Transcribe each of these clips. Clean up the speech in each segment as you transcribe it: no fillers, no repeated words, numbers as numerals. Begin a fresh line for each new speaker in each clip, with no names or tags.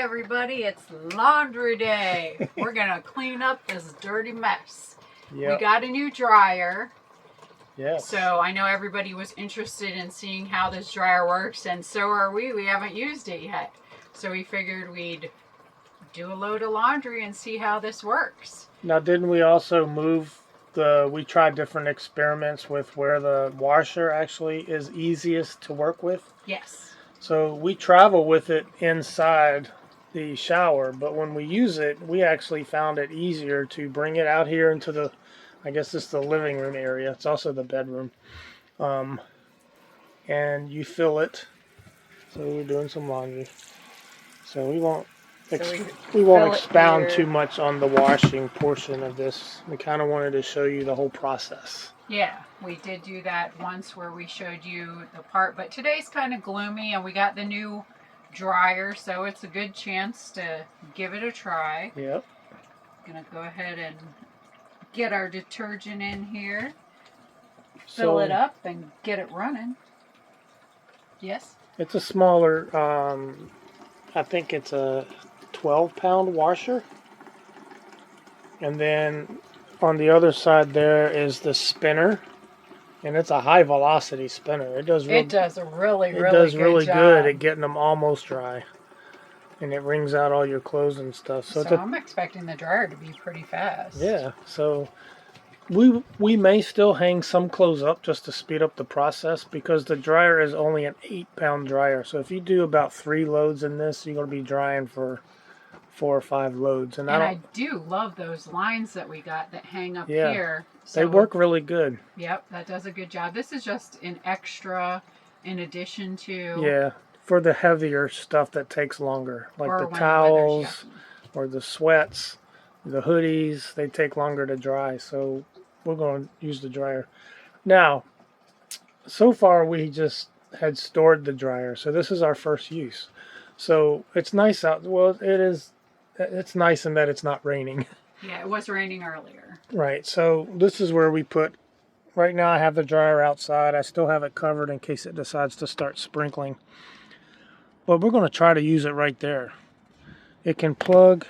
everybody, it's laundry day. We're gonna clean up this dirty mess. Yep. We got a new dryer.
Yes.
So I know everybody was interested in seeing how this dryer works, and so are we. We haven't used it yet. So we figured we'd do a load of laundry and see how this works.
Now, didn't we also move we tried different experiments with where the washer actually is easiest to work with?
Yes.
So we travel with it inside the shower, but when we use it, we actually found it easier to bring it out here into the, I guess this is the living room area. It's also the bedroom. And you fill it. So we're doing some laundry. So we won't expound too much on the washing portion of this. We kind of wanted to show you the whole process.
Yeah, we did do that once where we showed you the part, but today's kind of gloomy and we got the new dryer, so it's a good chance to give it a try.
Yep.
Gonna go ahead and get our detergent in here, fill it up and get it running. Yes?
It's a smaller, I think it's a 12-pound washer. And then on the other side there is the spinner, and it's a high velocity spinner. It does really good at getting them almost dry, and it wrings out all your clothes and stuff. So
I'm expecting the dryer to be pretty fast.
Yeah, so we may still hang some clothes up just to speed up the process, because the dryer is only an 8-pound dryer. So if you do about 3 loads in this, you're going to be drying for 4 or 5 loads. And I
do love those lines that we got that hang up here. So
they work really good.
Yep, that does a good job. This is just an extra in addition to...
Yeah, for the heavier stuff that takes longer. Like the towels or the sweats, the hoodies, they take longer to dry. So we're going to use the dryer. Now, so far we just had stored the dryer. So this is our first use. So it's nice out. Well, it's nice in that it's not raining.
Yeah, it was raining earlier.
Right, so this is where we put, right now I have the dryer outside. I still have it covered in case it decides to start sprinkling. But we're going to try to use it right there. It can plug.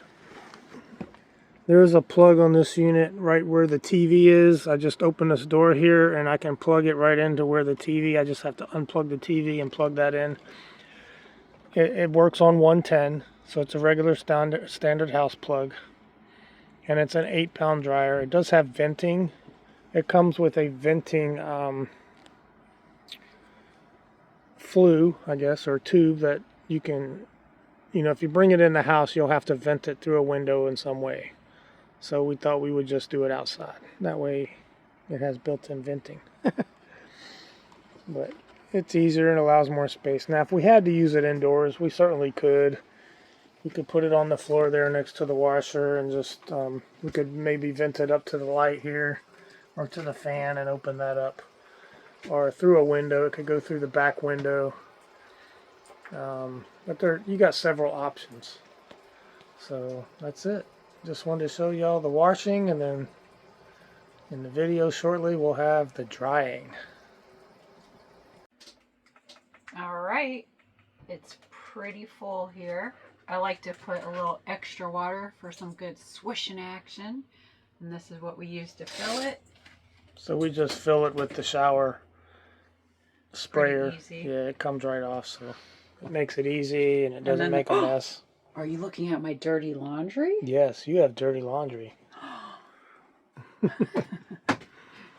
There's a plug on this unit right where the TV is. I just open this door here and I can plug it right into where the TV, I just have to unplug the TV and plug that in. It works on 110. So it's a regular standard house plug, and it's an 8-pound dryer. It does have venting. It comes with a venting flue, I guess, or tube that you can, if you bring it in the house, you'll have to vent it through a window in some way. So we thought we would just do it outside. That way it has built-in venting. But it's easier and allows more space. Now, if we had to use it indoors, we certainly could. We could put it on the floor there next to the washer and just, we could maybe vent it up to the light here or to the fan and open that up. Or through a window, it could go through the back window. But you got several options. So that's it. Just wanted to show y'all the washing, and then in the video shortly we'll have the drying.
All right, it's pretty full here. I like to put a little extra water for some good swishing action. And this is what we use to fill it.
So we just fill it with the shower sprayer.
Pretty easy.
Yeah, it comes right off, so it makes it easy and it doesn't make a mess.
Are you looking at my dirty laundry?
Yes, you have dirty laundry.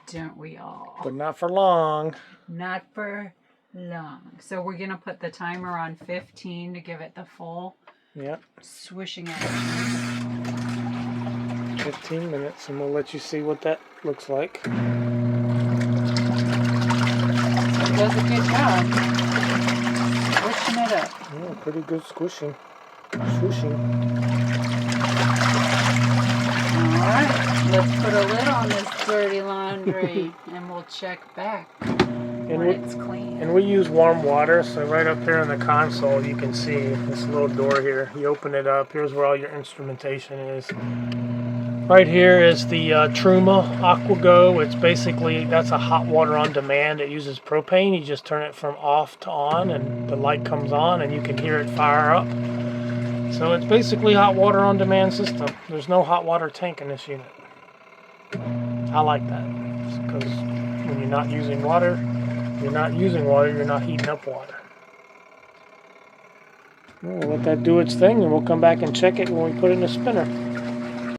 Don't we all?
But not for long.
Not for long. So we're going to put the timer on 15 to give it the full swishing action.
15 minutes, and we'll let you see what that looks like. It
does a good job. Squishing it up.
Yeah, pretty good squishing. Swishing.
Alright, let's put a lid on this dirty laundry and we'll check back when it's clean.
And we use warm water, so right up here in the console you can see this little door here. You open it up, here's where all your instrumentation is. Right here is the Truma AquaGo. It's basically, that's a hot water on demand. It uses propane. You just turn it from off to on and the light comes on and you can hear it fire up. So it's basically hot water on demand system. There's no hot water tank in this unit. I like that because when you're not using water, you're not heating up water. We'll let that do its thing and we'll come back and check it when we put it in the spinner.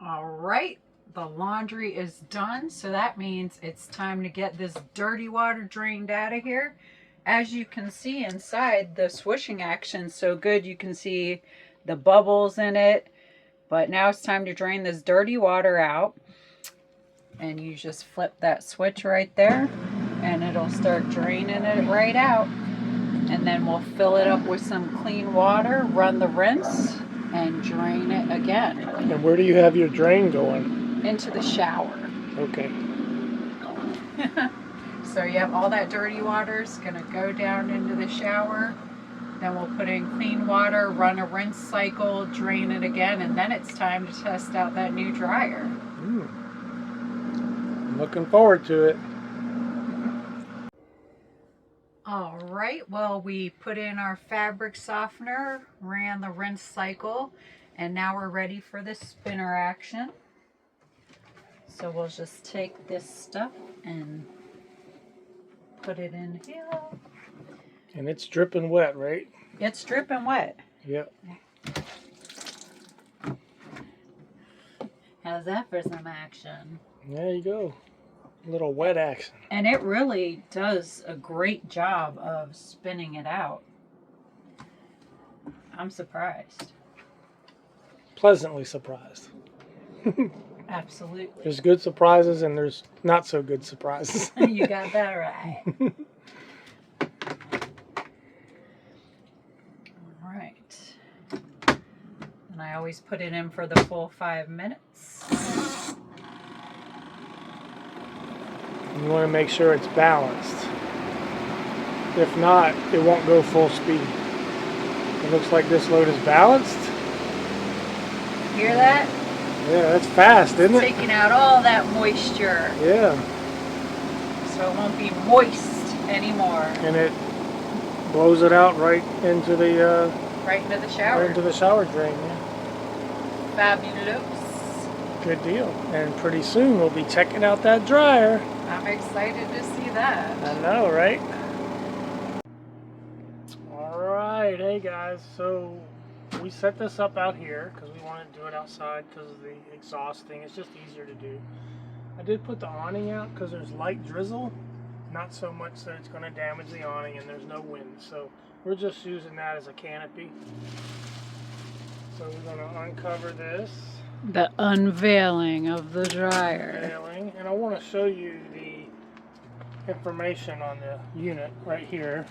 All right, the laundry is done, so that means it's time to get this dirty water drained out of here. As you can see inside, the swishing action's so good, you can see the bubbles in it. But now it's time to drain this dirty water out. And you just flip that switch right there and it'll start draining it right out. And then we'll fill it up with some clean water, run the rinse, and drain it again.
And where do you have your drain going?
Into the shower.
Okay.
So you have all that dirty water is going to go down into the shower. Then we'll put in clean water, run a rinse cycle, drain it again, and then it's time to test out that new dryer.
I'm looking forward to it.
All right, well, we put in our fabric softener, ran the rinse cycle, and now we're ready for the spinner action. So we'll just take this stuff and put it in here.
And it's dripping wet, right?
It's dripping wet.
Yep.
How's that for some action?
There you go. A little wet action.
And it really does a great job of spinning it out. I'm surprised.
Pleasantly surprised.
Absolutely.
There's good surprises and there's not so good surprises.
You got that right. All right. And I always put it in for the full 5 minutes.
You want to make sure it's balanced. If not, it won't go full speed. It looks like this load is balanced.
Hear that?
Yeah, that's fast, isn't it?
Taking out all that moisture.
Yeah.
So it won't be moist anymore.
And it blows it out right into the
Right into the shower.
right into the shower drain. Yeah.
Fabulous.
Good deal. And pretty soon we'll be checking out that dryer.
I'm excited to see that.
I know, right? All right, hey guys. So we set this up out here because we wanted to do it outside because of the exhaust thing. It's just easier to do. I did put the awning out because there's light drizzle, not so much that it's going to damage the awning, and there's no wind. So we're just using that as a canopy. So we're going to uncover this.
The unveiling of the dryer.
Unveiling. And I want to show you the information on the unit right here.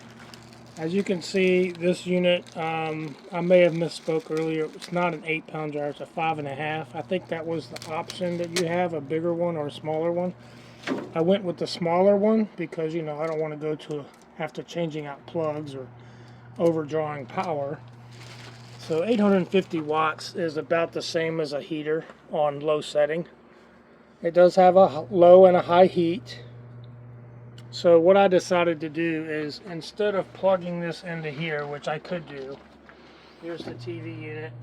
As you can see, this unit, I may have misspoke earlier. It's not an 8-pound dryer, it's a 5.5. I think that was the option that you have, a bigger one or a smaller one. I went with the smaller one because, you know, I don't want to go to after changing out plugs or overdrawing power. So 850 watts is about the same as a heater on low setting. It does have a low and a high heat. So what I decided to do is, instead of plugging this into here, which I could do, here's the TV unit.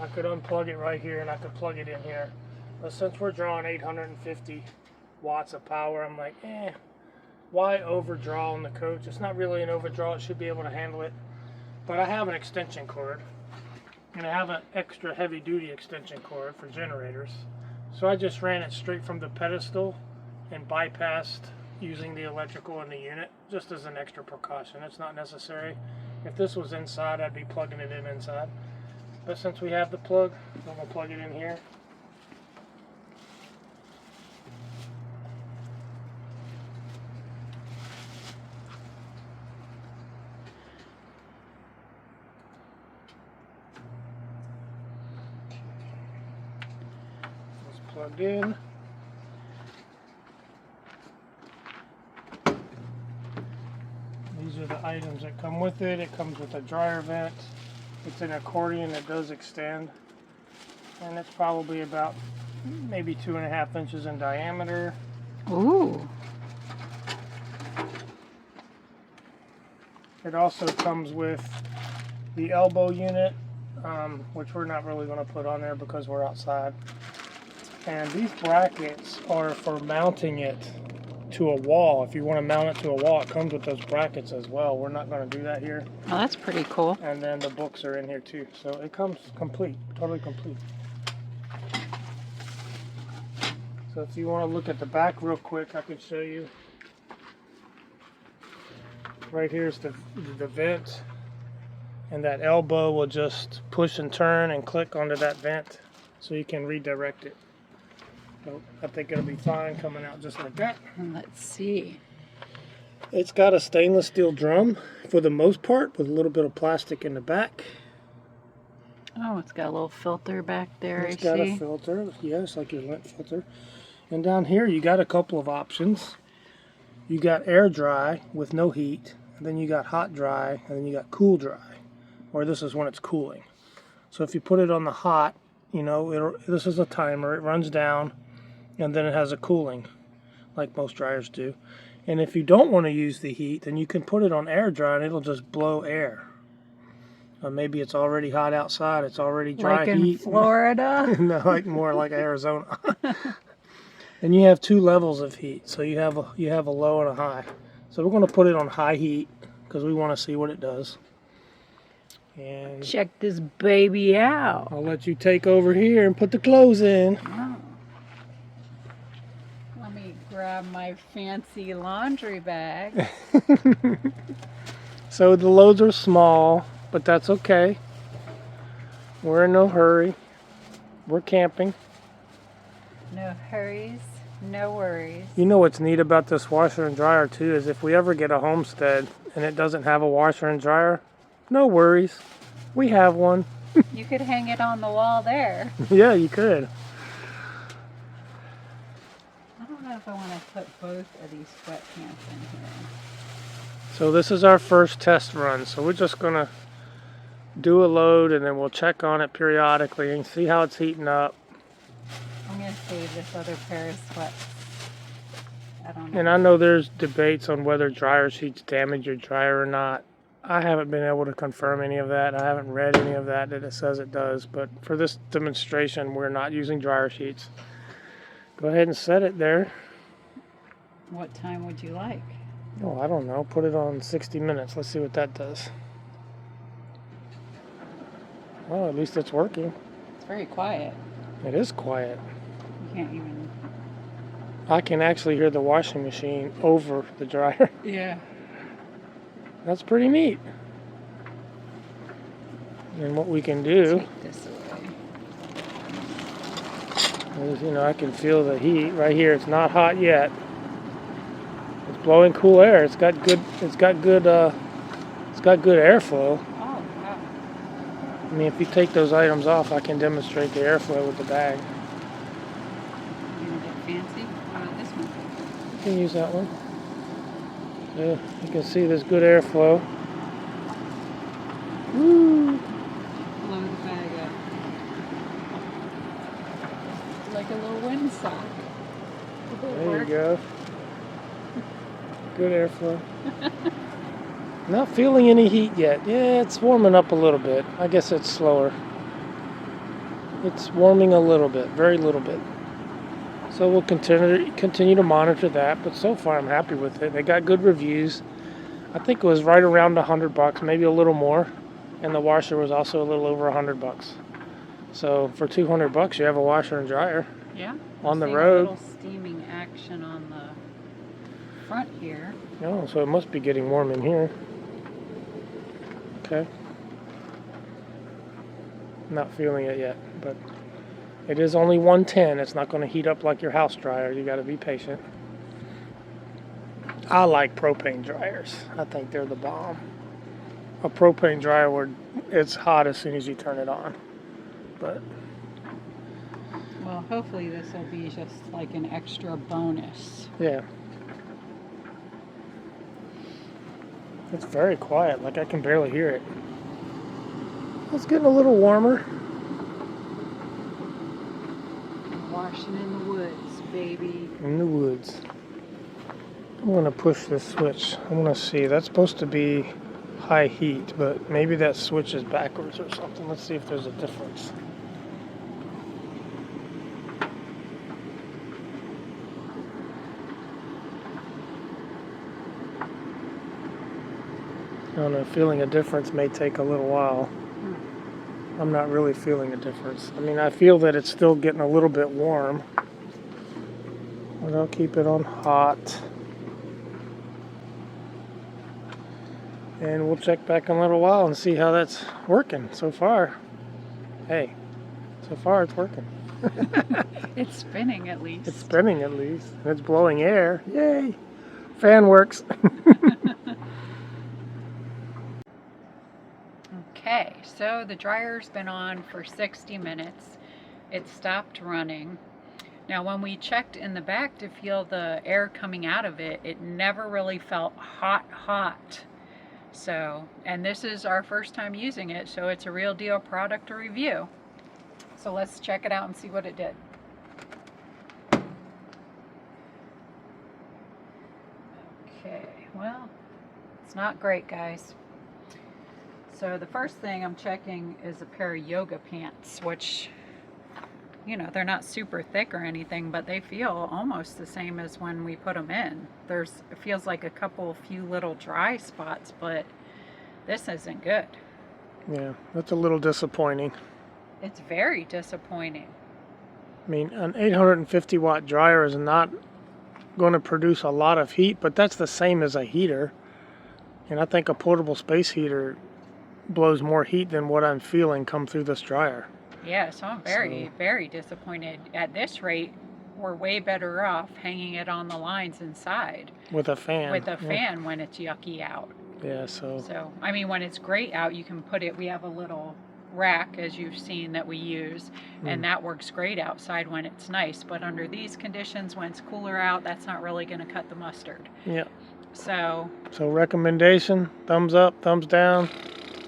I could unplug it right here and I could plug it in here. But since we're drawing 850 watts of power, I'm like, why overdraw on the coach? It's not really an overdraw, it should be able to handle it. But I have an extension cord, and I have an extra heavy duty extension cord for generators. So I just ran it straight from the pedestal and bypassed using the electrical in the unit, just as an extra precaution. It's not necessary. If this was inside, I'd be plugging it in inside. But since we have the plug, I'm going to plug it in here. It's plugged in. These are the items that come with it. It comes with a dryer vent. It's an accordion that does extend. And it's probably about maybe 2.5 inches in diameter.
Ooh.
It also comes with the elbow unit which we're not really going to put on there because we're outside. And these brackets are for mounting it to a wall. If you want to mount it to a wall, it comes with those brackets as well. We're not going to do that here.
Oh, that's pretty cool.
And then the books are in here too. So it comes complete, totally complete. So if you want to look at the back real quick, I can show you. Right here's the vent. And that elbow will just push and turn and click onto that vent so you can redirect it. So I think it'll be fine coming out just like that.
Let's see.
It's got a stainless steel drum for the most part with a little bit of plastic in the back.
Oh, it's got a little filter back there.
It's got a filter, yes, like your lint filter. And down here you got a couple of options. You got air dry with no heat, and then you got hot dry, and then you got cool dry. Or this is when it's cooling. So if you put it on the hot, you know, this is a timer. It runs down, and then it has a cooling, like most dryers do. And if you don't want to use the heat, then you can put it on air dry, and it'll just blow air. Maybe it's already hot outside. It's already dry
like in
heat.
Florida?
No, like more like Arizona. And you have two levels of heat. So you have a low and a high. So we're going to put it on high heat because we want to see what it does. And
check this baby out.
I'll let you take over here and put the clothes in.
Oh. Let me grab my fancy laundry bag.
So the loads are small, but that's okay. We're in no hurry. We're camping.
No hurries, no worries.
You know what's neat about this washer and dryer too is if we ever get a homestead and it doesn't have a washer and dryer, no worries. We have one.
You could hang it on the wall there.
Yeah, you could.
I don't know if I want to put both of these sweatpants in here.
So this is our first test run. So we're just going to do a load and then we'll check on it periodically and see how it's heating up.
I'm going to save this other pair of sweats. I don't know.
And I know there's debates on whether dryer sheets damage your dryer or not. I haven't been able to confirm any of that. I haven't read any of that it says it does. But for this demonstration, we're not using dryer sheets. Go ahead and set it there.
What time would you like?
Oh, I don't know. Put it on 60 minutes. Let's see what that does. Well, at least it's working.
It's very quiet.
It is quiet.
You can't even...
I can actually hear the washing machine over the dryer.
Yeah.
That's pretty neat. And what we can do
Take this away.
is, you know, I can feel the heat right here. It's not hot yet. It's blowing cool air. It's got good airflow.
Oh, wow.
I mean, if you take those items off, I can demonstrate the airflow with the bag.
You gonna get fancy? How about this one?
You can use that one. Yeah, you can see there's good airflow. Woo!
Blow the bag up. Like a little windsock.
There you go. Good airflow. Not feeling any heat yet. Yeah, it's warming up a little bit. I guess it's slower. It's warming a little bit, very little bit. So we'll continue to monitor that, but so far I'm happy with it. They got good reviews. I think it was right around $100, maybe a little more, and the washer was also a little over $100. So for $200, you have a washer and dryer.
Yeah.
On the
Seeing
road.
A little steaming action on the front here.
Oh, so it must be getting warm in here. Okay. Not feeling it yet, but it is only 110. It's not going to heat up like your house dryer. You got to be patient. I like propane dryers. I think they're the bomb. A propane dryer where it's hot as soon as you turn it on. But
Well, hopefully this will be just like an extra bonus.
yeah. It's very quiet. Like I can barely hear it. It's getting a little warmer.
Washing in the woods, baby.
In the woods. I'm going to push this switch. I want to see. That's supposed to be high heat, but maybe that switches backwards or something. Let's see if there's a difference. I don't know, feeling a difference may take a little while. I'm not really feeling a difference. I mean, I feel that it's still getting a little bit warm, but I'll keep it on hot. And we'll check back in a little while and see how that's working so far. Hey, so far it's working.
It's spinning at least.
It's spinning at least. And it's blowing air. Yay! Fan works.
Okay, so the dryer's been on for 60 minutes. It stopped running. Now when we checked in the back to feel the air coming out of it, it never really felt hot. So, and this is our first time using it, so it's a real deal product to review. So let's check it out and see what it did. Okay, well, it's not great, guys. So the first thing I'm checking is a pair of yoga pants, which, you know, they're not super thick or anything, but they feel almost the same as when we put them in. It feels like a few little dry spots, but this isn't good.
Yeah, that's a little disappointing.
It's very disappointing.
I mean, an 850 watt dryer is not going to produce a lot of heat, but that's the same as a heater. And I think a portable space heater blows more heat than what I'm feeling come through this dryer.
Yeah, so I'm very disappointed. At this rate, we're way better off hanging it on the lines inside.
With a fan.
With a fan when it's yucky out.
Yeah, so
I mean, when it's great out, you can put it, we have a little rack, as you've seen, that we use, and that works great outside when it's nice. But under these conditions, when it's cooler out, that's not really going to cut the mustard.
Yeah.
So
recommendation, thumbs up, thumbs down,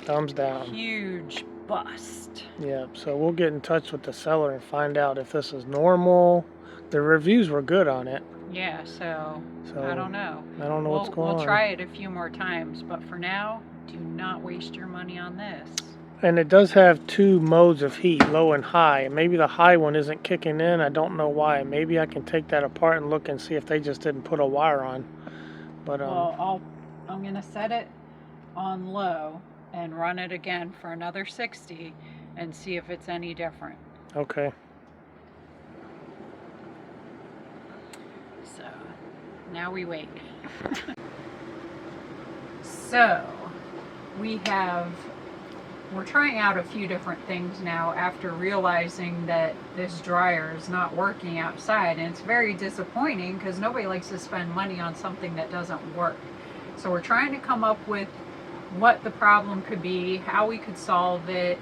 thumbs down.
Huge bust.
Yeah, so we'll get in touch with the seller and find out if this is normal. The reviews were good on it.
Yeah, so I don't know.
I don't know what's going on.
We'll try it a few more times, but for now, do not waste your money on this.
And it does have two modes of heat, low and high. Maybe the high one isn't kicking in. I don't know why. Maybe I can take that apart and look and see if they just didn't put a wire on. But
well, I'm gonna set it on low and run it again for another 60 and see if it's any different.
Okay.
So now we wait. So we're trying out a few different things now after realizing that this dryer is not working outside, and it's very disappointing because nobody likes to spend money on something that doesn't work. So we're trying to come up with what the problem could be, how we could solve it,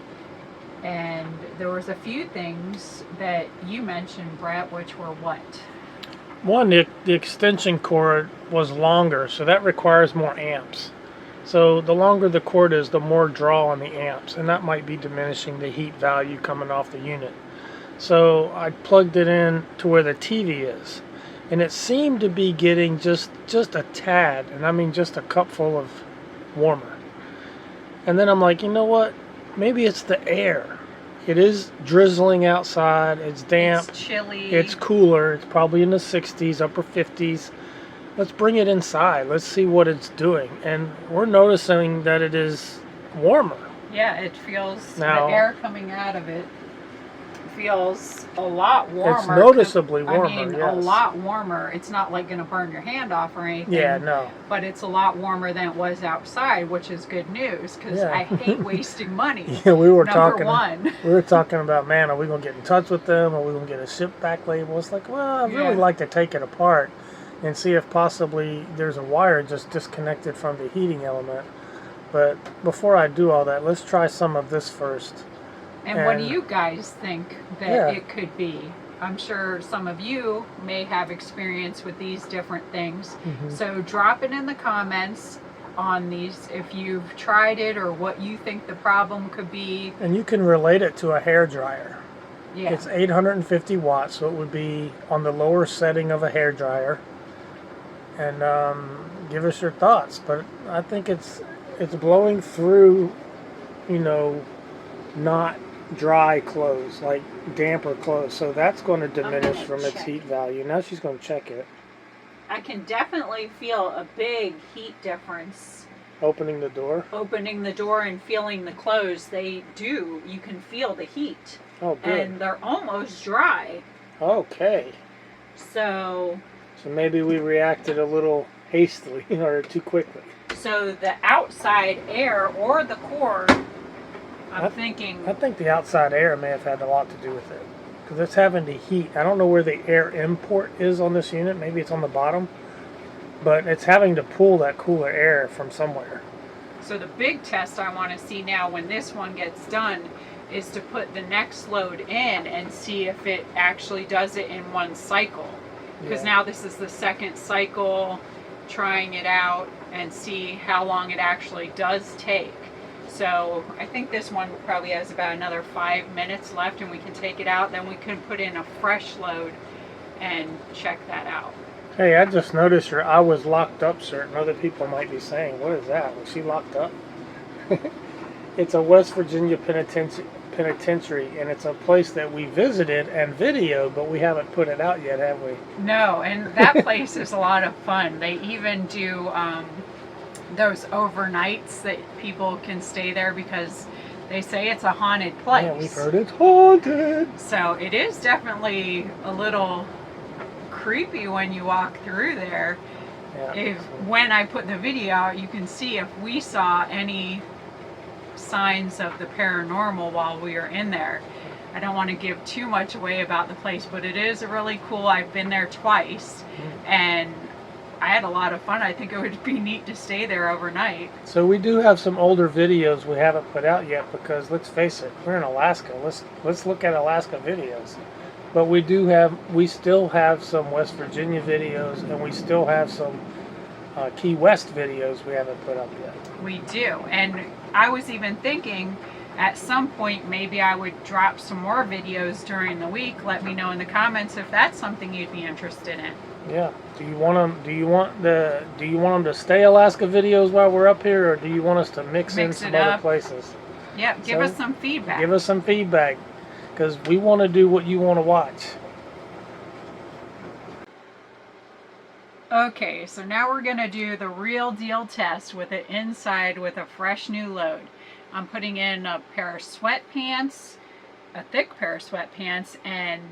and there was a few things that you mentioned, Brett, which were what?
One, the extension cord was longer, so that requires more amps. So the longer the cord is, the more draw on the amps, and that might be diminishing the heat value coming off the unit. So I plugged it in to where the TV is, and it seemed to be getting just a tad, and I mean just a cupful of warmer. And then I'm like, you know what? Maybe it's the air. It is drizzling outside. It's damp.
It's chilly.
It's cooler. It's probably in the 60s, upper 50s. Let's bring it inside. Let's see what it's doing. And we're noticing that it is warmer.
Yeah, it feels, the air coming out of it feels a lot warmer.
It's noticeably warmer,
I mean,
yes.
A lot warmer. It's not like going to burn your hand off or anything.
Yeah, no.
But it's a lot warmer than it was outside, which is good news because I hate wasting money.
Yeah, we were
Number one.
We were talking about, man, are we going to get in touch with them? Are we going to get a ship back label? It's like, well, I'd really like to take it apart and see if possibly there's a wire just disconnected from the heating element. But before I do all that, let's try some of this first.
And what do you guys think that it could be? I'm sure some of you may have experience with these different things. Mm-hmm. So drop it in the comments on these if you've tried it or what you think the problem could be.
And you can relate it to a hair dryer.
Yeah.
It's 850 watts, so it would be on the lower setting of a hair dryer. And give us your thoughts. But I think it's it's blowing through, you know, not dry clothes, like damper clothes. So that's going to diminish from its heat value. Now she's going to check it.
I can definitely feel a big heat difference.
Opening the door?
Opening the door and feeling the clothes. They do. You can feel the heat.
Oh, good.
And they're almost dry.
Okay.
So
maybe we reacted a little hastily or too quickly.
So the outside air or the cord, I think
the outside air may have had a lot to do with it. Because it's having to heat. I don't know where the air import is on this unit. Maybe it's on the bottom. But it's having to pull that cooler air from somewhere.
So the big test I want to see now when this one gets done is to put the next load in and see if it actually does it in one cycle. Because now this is the second cycle, trying it out and see how long it actually does take. So I think this one probably has about another 5 minutes left and we can take it out. Then we can put in a fresh load and check that out.
Hey, I just noticed your "I was locked up" shirt, and other people might be saying, what is that? Was she locked up? It's a West Virginia penitentiary, and it's a place that we visited and videoed, but we haven't put it out yet, have we?
No, and that place is a lot of fun. They even do those overnights that people can stay there because they say it's a haunted place.
Yeah, we've heard it's haunted.
So it is definitely a little creepy when you walk through there. Yeah, when I put the video out, you can see if we saw any signs of the paranormal while we were in there. I don't want to give too much away about the place, but it is really cool. I've been there twice and I had a lot of fun. I think it would be neat to stay there overnight.
So we do have some older videos we haven't put out yet because let's face it, we're in Alaska. Let's look at Alaska videos. But we still have some West Virginia videos, and we still have some Key West videos we haven't put up yet.
We do, and I was even thinking at some point maybe I would drop some more videos during the week. Let me know in the comments if that's something you'd be interested in.
Yeah. Do you want them to stay Alaska videos while we're up here, or do you want us to mix in some other places?
Yep. Give us some feedback.
Give us some feedback. Because we want to do what you want to watch.
Okay, so now we're going to do the real deal test with it inside with a fresh new load. I'm putting in a pair of sweatpants, a thick pair of sweatpants, and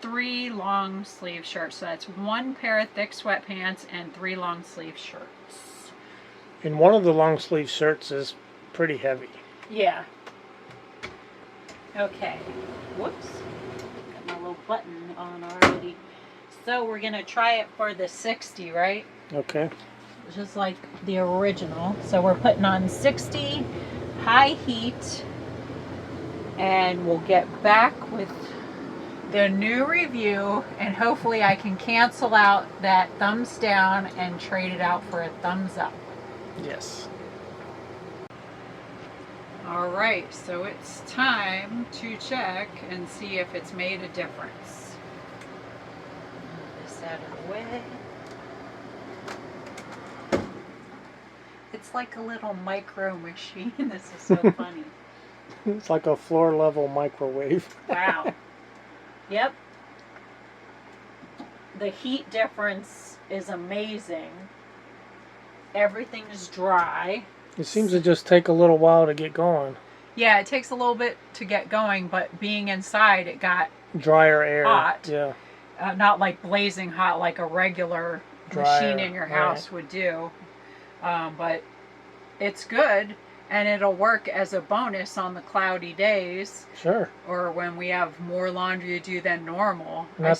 3 long sleeve shirts. So that's 1 pair of thick sweatpants and 3 long sleeve shirts.
And one of the long sleeve shirts is pretty heavy.
Yeah. Okay, whoops, got my little button on already. So we're gonna try it for the 60, right?
Okay.
Just like the original. So we're putting on 60, high heat, and we'll get back with the new review, and hopefully I can cancel out that thumbs down and trade it out for a thumbs up.
Yes.
Alright, so it's time to check and see if it's made a difference. Move this out of the way. It's like a little micro machine. This is so funny.
It's like a floor level microwave.
Wow. Yep. The heat difference is amazing. Everything's dry.
It seems to just take a little while to get going.
Yeah, it takes a little bit to get going, but being inside, it got
drier air.
Hot.
Yeah.
Not like blazing hot like a regular machine in your house would do. But it's good, and it'll work as a bonus on the cloudy days.
Sure.
Or when we have more laundry to do than normal.
And I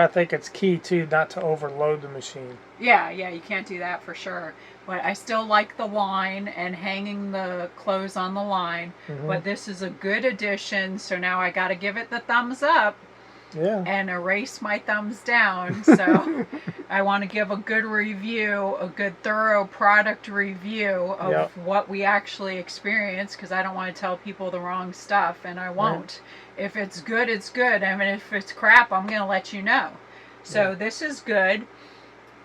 think it's key too not to overload the machine.
Yeah, you can't do that for sure. But I still like the line and hanging the clothes on the line. Mm-hmm. But this is a good addition, so now I got to give it the thumbs up.
Yeah.
And erase my thumbs down. So I want to give a good review, a good thorough product review of what we actually experienced, because I don't want to tell people the wrong stuff, and I won't. Yeah. If it's good, it's good. I mean, if it's crap, I'm going to let you know. So this is good,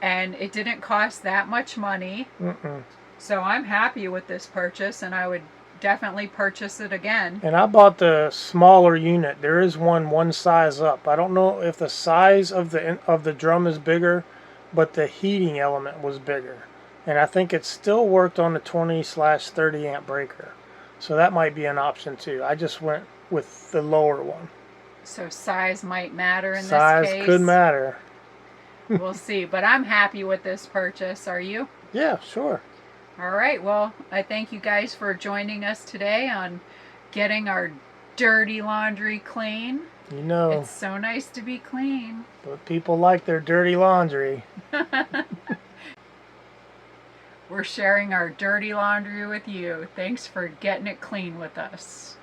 and it didn't cost that much money. So I'm happy with this purchase, and I would definitely purchase it again.
And I bought the smaller unit. There is one size up. I don't know if the size of the drum is bigger, but the heating element was bigger. And I think it still worked on the 20/30 amp breaker. So that might be an option too. I just went with the lower one.
So size might matter in this
Size
case.
could matter.
We'll see, but I'm happy with this purchase. Are you?
Yeah, sure.
All right, well, I thank you guys for joining us today on getting our dirty laundry clean.
You know,
It's so nice to be clean.
but people like their dirty laundry.
We're sharing our dirty laundry with you. Thanks for getting it clean with us.